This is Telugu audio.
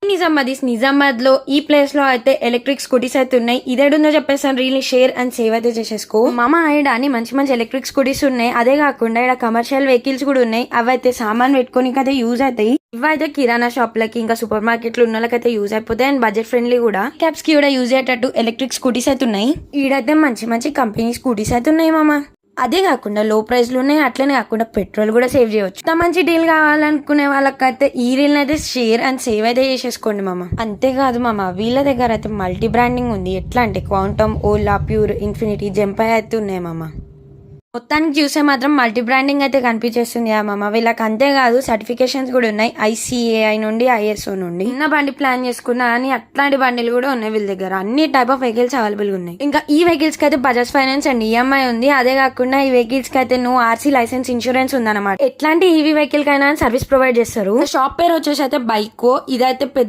నిజామాబాద్ లో ఈ ప్లేస్ లో అయితే ఎలక్ట్రిక్ స్కూటీస్ అయితే ఉన్నాయి. ఇదేడుందో చెప్పేసాను, రీల్ షేర్ అండ్ సేవ్ అయితే చేసేసుకో మామ. అని మంచి మంచి ఎలక్ట్రిక్ స్కూటీస్ ఉన్నాయి. అదే కాకుండా ఇక్కడ కమర్షియల్ వెహికల్స్ కూడా ఉన్నాయి. అవైతే సామాన్ పెట్టుకోనికి అయితే యూజ్ అవుతాయి. ఇవైతే కిరాణా షాప్ లకి ఇంకా సూపర్ మార్కెట్లు ఉన్న వాళ్ళకైతే యూజ్ అయిపోతాయి. అండ్ బడ్జెట్ ఫ్రెండ్లీ కూడా. క్యాబ్స్ కి కూడా యూజ్ అయ్యేటట్టు ఎలక్ట్రిక్ స్కూటీస్ అయితే ఉన్నాయి. ఈడైతే మంచి మంచి కంపెనీ స్కూటీస్ అయితే ఉన్నాయి మామ. అదే కాకుండా లో ప్రైస్ లో ఉన్నాయి. అట్లనే కాకుండా పెట్రోల్ కూడా సేవ్ చేయవచ్చు. ఇంత మంచి డీల్ కావాలనుకునే వాళ్ళకైతే ఈ రీల్ అయితే షేర్ అండ్ సేవ్ అయితే చేసేసుకోండి మామ. అంతేకాదు మామ, వీళ్ళ దగ్గర అయితే మల్టీ బ్రాండింగ్ ఉంది. ఎట్లా అంటే క్వాంటమ్, ఓలా, ప్యూర్, ఇన్ఫినిటీ, జంపై అయితే ఉన్నాయి మామ. మొత్తానికి చూసే మాత్రం మల్టీ బ్రాండింగ్ అయితే కనిపించేస్తుంది మామ. వీళ్ళకి అంతేకాదు సర్టిఫికేషన్స్ కూడా ఉన్నాయి. ICAI నుండి, ISO నుండి. ఉన్న బండి ప్లాన్ చేసుకున్నా అని అట్లాంటి బండిలు కూడా ఉన్నాయి వీళ్ళ దగ్గర. అన్ని టైప్ ఆఫ్ వెహికల్స్ అవైలబుల్ ఉన్నాయి. ఇంకా ఈ వెహికల్స్ కి అయితే బజాజ్ ఫైనాన్స్ అండ్ EMI ఉంది. అదే కాకుండా ఈ వెహికల్స్ కి అయితే RC లైసెన్స్, ఇన్సూరెన్స్ ఉందన్నమాట. ఎట్లాంటి ఈవీ వెహికల్ కైనా సర్వీస్ ప్రొవైడ్ చేస్తారు. షాప్ పేరు వచ్చేసి అయితే బైకో. ఇదైతే పెద్ద